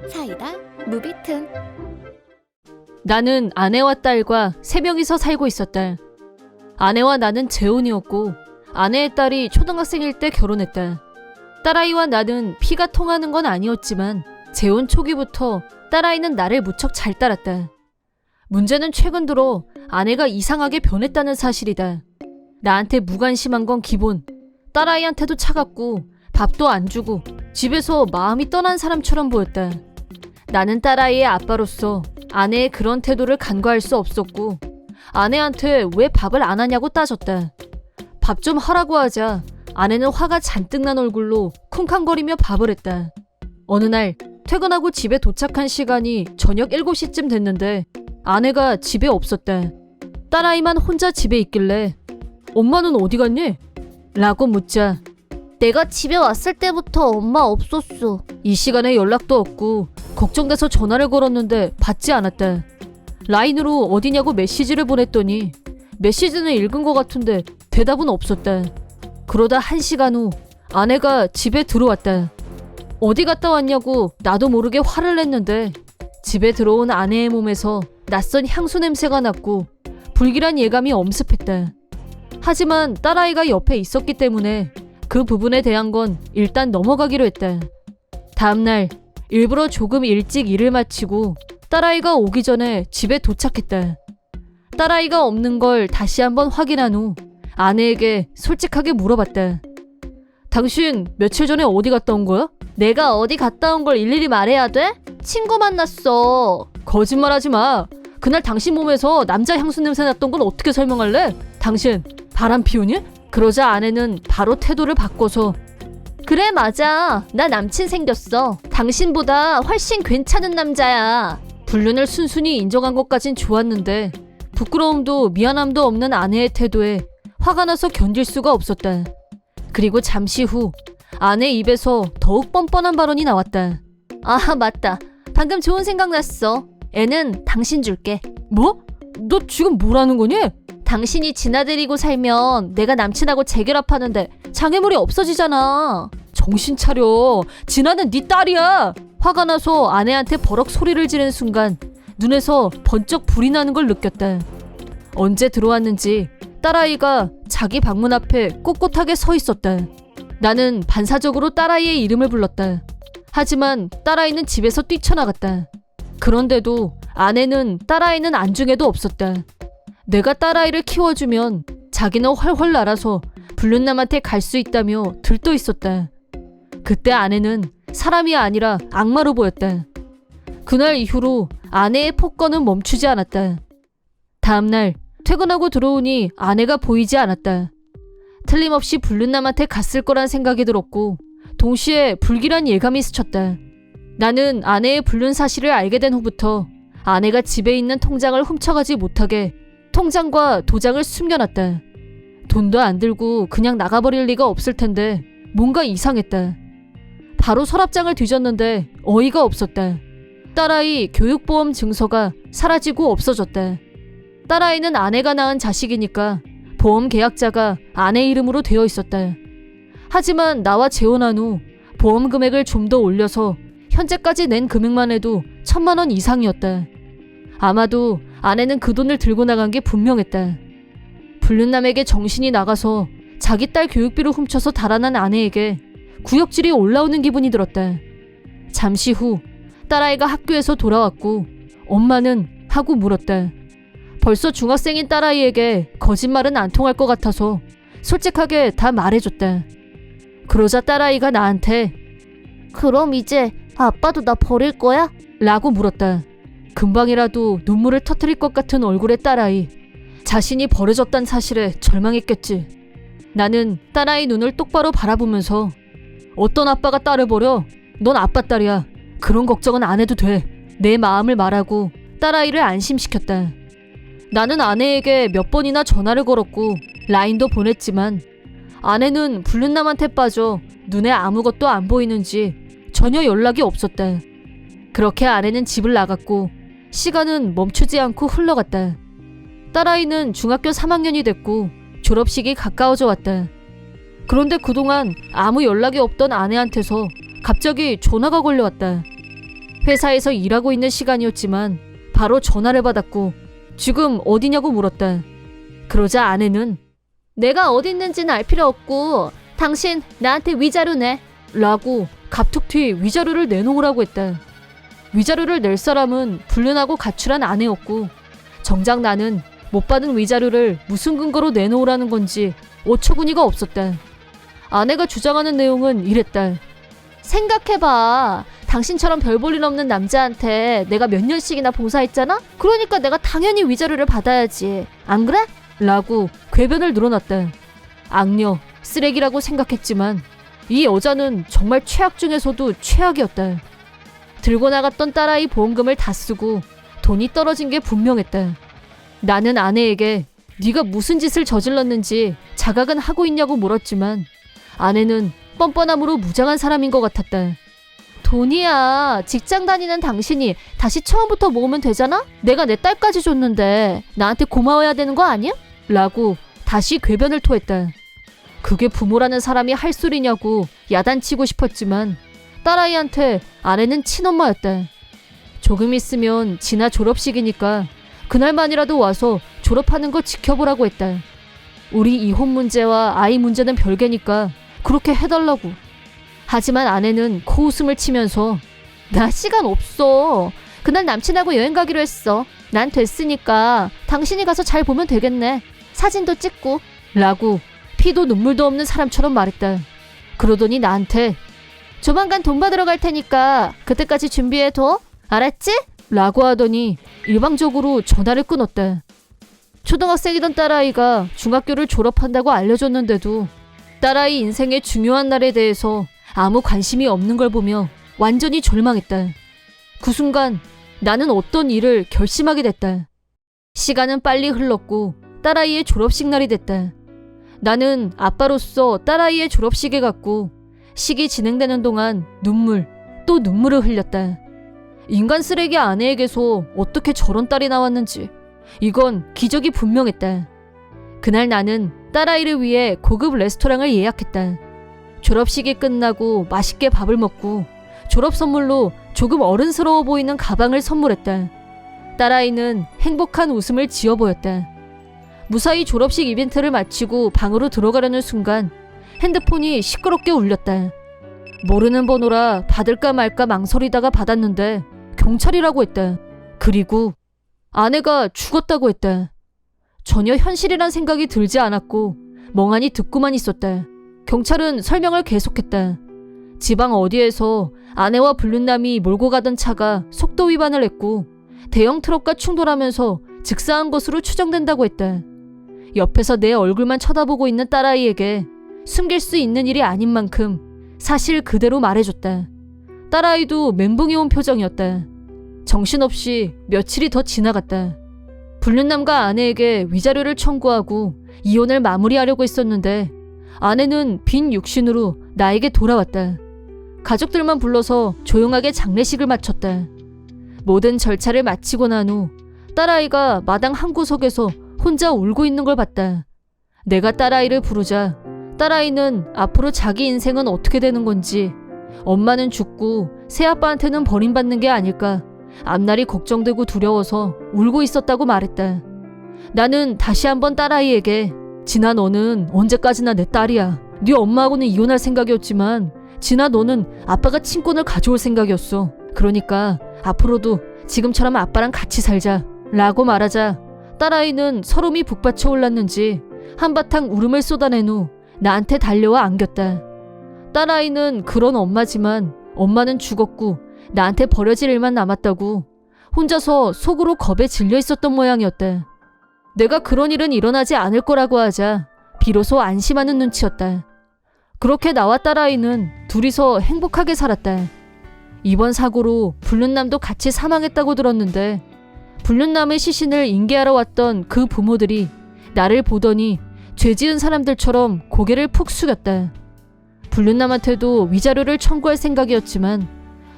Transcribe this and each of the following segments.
사이다 무비튼. 나는 아내와 딸과 3명이서 살고 있었다. 아내와 나는 재혼이었고 아내의 딸이 초등학생일 때 결혼했다. 딸아이와 나는 피가 통하는 건 아니었지만 재혼 초기부터 딸아이는 나를 무척 잘 따랐다. 문제는 최근 들어 아내가 이상하게 변했다는 사실이다. 나한테 무관심한 건 기본, 딸아이한테도 차갑고 밥도 안 주고 집에서 마음이 떠난 사람처럼 보였다. 나는 딸아이의 아빠로서 아내의 그런 태도를 간과할 수 없었고 아내한테 왜 밥을 안 하냐고 따졌다. 밥 좀 하라고 하자 아내는 화가 잔뜩 난 얼굴로 쿵쾅거리며 밥을 했다. 어느 날 퇴근하고 집에 도착한 시간이 저녁 7시쯤 됐는데 아내가 집에 없었다. 딸아이만 혼자 집에 있길래 엄마는 어디 갔니? 라고 묻자 내가 집에 왔을 때부터 엄마 없었어. 이 시간에 연락도 없고 걱정돼서 전화를 걸었는데 받지 않았다. 라인으로 어디냐고 메시지를 보냈더니 메시지는 읽은 것 같은데 대답은 없었다. 그러다 1시간 후 아내가 집에 들어왔다. 어디 갔다 왔냐고 나도 모르게 화를 냈는데 집에 들어온 아내의 몸에서 낯선 향수 냄새가 났고 불길한 예감이 엄습했다. 하지만 딸아이가 옆에 있었기 때문에 그 부분에 대한 건 일단 넘어가기로 했다. 다음날 일부러 조금 일찍 일을 마치고 딸아이가 오기 전에 집에 도착했다. 딸아이가 없는 걸 다시 한번 확인한 후 아내에게 솔직하게 물어봤다. 당신 며칠 전에 어디 갔다 온 거야? 내가 어디 갔다 온 걸 일일이 말해야 돼? 친구 만났어. 거짓말하지 마. 그날 당신 몸에서 남자 향수 냄새 났던 건 어떻게 설명할래? 당신 바람 피우니? 그러자 아내는 바로 태도를 바꿔서 그래 맞아. 나 남친 생겼어. 당신보다 훨씬 괜찮은 남자야. 불륜을 순순히 인정한 것까진 좋았는데 부끄러움도 미안함도 없는 아내의 태도에 화가 나서 견딜 수가 없었다. 그리고 잠시 후 아내 입에서 더욱 뻔뻔한 발언이 나왔다. 아 맞다. 방금 좋은 생각 났어. 애는 당신 줄게. 뭐? 너 지금 뭐라는 거니? 당신이 지나들이고 살면 내가 남친하고 재결합하는데 장애물이 없어지잖아. 정신 차려. 진아는 네 딸이야. 화가 나서 아내한테 버럭 소리를 지른 순간 눈에서 번쩍 불이 나는 걸 느꼈다. 언제 들어왔는지 딸아이가 자기 방문 앞에 꼿꼿하게 서 있었다. 나는 반사적으로 딸아이의 이름을 불렀다. 하지만 딸아이는 집에서 뛰쳐나갔다. 그런데도 아내는 딸아이는 안중에도 없었다. 내가 딸아이를 키워주면 자기는 훨훨 날아서 불륜남한테 갈 수 있다며 들떠 있었다. 그때 아내는 사람이 아니라 악마로 보였다. 그날 이후로 아내의 폭거는 멈추지 않았다. 다음날 퇴근하고 들어오니 아내가 보이지 않았다. 틀림없이 불륜남한테 갔을 거란 생각이 들었고 동시에 불길한 예감이 스쳤다. 나는 아내의 불륜 사실을 알게 된 후부터 아내가 집에 있는 통장을 훔쳐가지 못하게 통장과 도장을 숨겨놨다. 돈도 안 들고 그냥 나가버릴 리가 없을 텐데 뭔가 이상했다. 바로 서랍장을 뒤졌는데 어이가 없었다. 딸아이 교육보험 증서가 사라지고 없어졌다. 딸아이는 아내가 낳은 자식이니까 보험 계약자가 아내 이름으로 되어 있었다. 하지만 나와 재혼한 후 보험 금액을 좀 더 올려서 현재까지 낸 금액만 해도 1,000만 원 이상이었다. 아마도 아내는 그 돈을 들고 나간 게 분명했다. 불륜남에게 정신이 나가서 자기 딸 교육비를 훔쳐서 달아난 아내에게 구역질이 올라오는 기분이 들었다. 잠시 후 딸아이가 학교에서 돌아왔고 엄마는? 하고 물었다. 벌써 중학생인 딸아이에게 거짓말은 안 통할 것 같아서 솔직하게 다 말해줬다. 그러자 딸아이가 나한테 그럼 이제 아빠도 나 버릴 거야? 라고 물었다. 금방이라도 눈물을 터뜨릴 것 같은 얼굴의 딸아이. 자신이 버려졌단 사실에 절망했겠지. 나는 딸아이 눈을 똑바로 바라보면서 어떤 아빠가 딸을 버려? 넌 아빠 딸이야. 그런 걱정은 안 해도 돼. 내 마음을 말하고 딸아이를 안심시켰다. 나는 아내에게 몇 번이나 전화를 걸었고 라인도 보냈지만 아내는 불륜남한테 빠져 눈에 아무것도 안 보이는지 전혀 연락이 없었다. 그렇게 아내는 집을 나갔고 시간은 멈추지 않고 흘러갔다. 딸아이는 중학교 3학년이 됐고 졸업식이 가까워져 왔다. 그런데 그동안 아무 연락이 없던 아내한테서 갑자기 전화가 걸려왔다. 회사에서 일하고 있는 시간이었지만 바로 전화를 받았고 지금 어디냐고 물었다. 그러자 아내는 내가 어디 있는지는 알 필요 없고 당신 나한테 위자료 내. 라고 갑툭튀 위자료를 내놓으라고 했다. 위자료를 낼 사람은 불륜하고 가출한 아내였고 정작 나는 못 받은 위자료를 무슨 근거로 내놓으라는 건지 어처구니가 없었다. 아내가 주장하는 내용은 이랬다. 생각해봐. 당신처럼 별 볼 일 없는 남자한테 내가 몇 년씩이나 봉사했잖아? 그러니까 내가 당연히 위자료를 받아야지. 안 그래? 라고 궤변을 늘어놨다. 악녀, 쓰레기라고 생각했지만 이 여자는 정말 최악 중에서도 최악이었다. 들고 나갔던 딸아이 보험금을 다 쓰고 돈이 떨어진 게 분명했다. 나는 아내에게 네가 무슨 짓을 저질렀는지 자각은 하고 있냐고 물었지만 아내는 뻔뻔함으로 무장한 사람인 것 같았다. 돈이야. 직장 다니는 당신이 다시 처음부터 모으면 되잖아? 내가 내 딸까지 줬는데 나한테 고마워야 되는 거 아니야? 라고 다시 궤변을 토했다. 그게 부모라는 사람이 할 소리냐고 야단치고 싶었지만 딸아이한테 아내는 친엄마였다. 조금 있으면 진아 졸업식이니까 그날만이라도 와서 졸업하는 거 지켜보라고 했다. 우리 이혼 문제와 아이 문제는 별개니까 그렇게 해달라고. 하지만 아내는 코웃음을 치면서 나 시간 없어. 그날 남친하고 여행 가기로 했어. 난 됐으니까 당신이 가서 잘 보면 되겠네. 사진도 찍고. 라고 피도 눈물도 없는 사람처럼 말했다. 그러더니 나한테 조만간 돈 받으러 갈 테니까 그때까지 준비해둬. 알았지? 라고 하더니 일방적으로 전화를 끊었다. 초등학생이던 딸아이가 중학교를 졸업한다고 알려줬는데도 딸아이 인생의 중요한 날에 대해서 아무 관심이 없는 걸 보며 완전히 절망했다. 그 순간 나는 어떤 일을 결심하게 됐다. 시간은 빨리 흘렀고 딸아이의 졸업식 날이 됐다. 나는 아빠로서 딸아이의 졸업식에 갔고 식이 진행되는 동안 눈물, 또 눈물을 흘렸다. 인간 쓰레기 아내에게서 어떻게 저런 딸이 나왔는지 이건 기적이 분명했다. 그날 나는 딸아이를 위해 고급 레스토랑을 예약했다. 졸업식이 끝나고 맛있게 밥을 먹고 졸업 선물로 조금 어른스러워 보이는 가방을 선물했다. 딸아이는 행복한 웃음을 지어 보였다. 무사히 졸업식 이벤트를 마치고 방으로 들어가려는 순간 핸드폰이 시끄럽게 울렸다. 모르는 번호라 받을까 말까 망설이다가 받았는데 경찰이라고 했다. 그리고 아내가 죽었다고 했다. 전혀 현실이란 생각이 들지 않았고 멍하니 듣고만 있었다. 경찰은 설명을 계속했다. 지방 어디에서 아내와 불륜남이 몰고 가던 차가 속도 위반을 했고 대형 트럭과 충돌하면서 즉사한 것으로 추정된다고 했다. 옆에서 내 얼굴만 쳐다보고 있는 딸아이에게 숨길 수 있는 일이 아닌 만큼 사실 그대로 말해줬다. 딸아이도 멘붕이 온 표정이었다. 정신없이 며칠이 더 지나갔다. 불륜남과 아내에게 위자료를 청구하고 이혼을 마무리하려고 했었는데 아내는 빈 육신으로 나에게 돌아왔다. 가족들만 불러서 조용하게 장례식을 마쳤다. 모든 절차를 마치고 난 후 딸아이가 마당 한 구석에서 혼자 울고 있는 걸 봤다. 내가 딸아이를 부르자 딸아이는 앞으로 자기 인생은 어떻게 되는 건지, 엄마는 죽고 새아빠한테는 버림받는 게 아닐까, 앞날이 걱정되고 두려워서 울고 있었다고 말했다. 나는 다시 한번 딸아이에게 진아 너는 언제까지나 내 딸이야. 네 엄마하고는 이혼할 생각이었지만 진아 너는 아빠가 친권을 가져올 생각이었어. 그러니까 앞으로도 지금처럼 아빠랑 같이 살자 라고 말하자 딸아이는 서름이 북받쳐 올랐는지 한바탕 울음을 쏟아낸 후 나한테 달려와 안겼다. 딸아이는 그런 엄마지만 엄마는 죽었고 나한테 버려질 일만 남았다고 혼자서 속으로 겁에 질려 있었던 모양이었다. 내가 그런 일은 일어나지 않을 거라고 하자 비로소 안심하는 눈치였다. 그렇게 나와 딸아이는 둘이서 행복하게 살았다. 이번 사고로 불륜남도 같이 사망했다고 들었는데 불륜남의 시신을 인계하러 왔던 그 부모들이 나를 보더니 죄 지은 사람들처럼 고개를 푹 숙였다. 불륜남한테도 위자료를 청구할 생각이었지만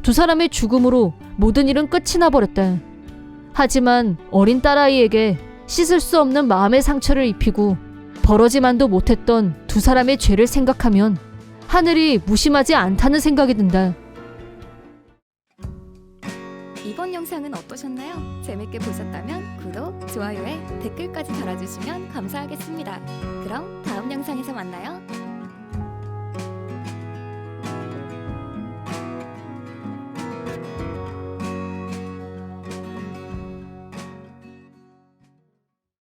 두 사람의 죽음으로 모든 일은 끝이 나버렸다. 하지만 어린 딸아이에게 씻을 수 없는 마음의 상처를 입히고 벌어지만도 못했던 두 사람의 죄를 생각하면 하늘이 무심하지 않다는 생각이 든다. 영상은 어떠셨나요? 재밌게 보셨다면 구독, 좋아요에 댓글까지 달아주시면 감사하겠습니다. 그럼 다음 영상에서 만나요.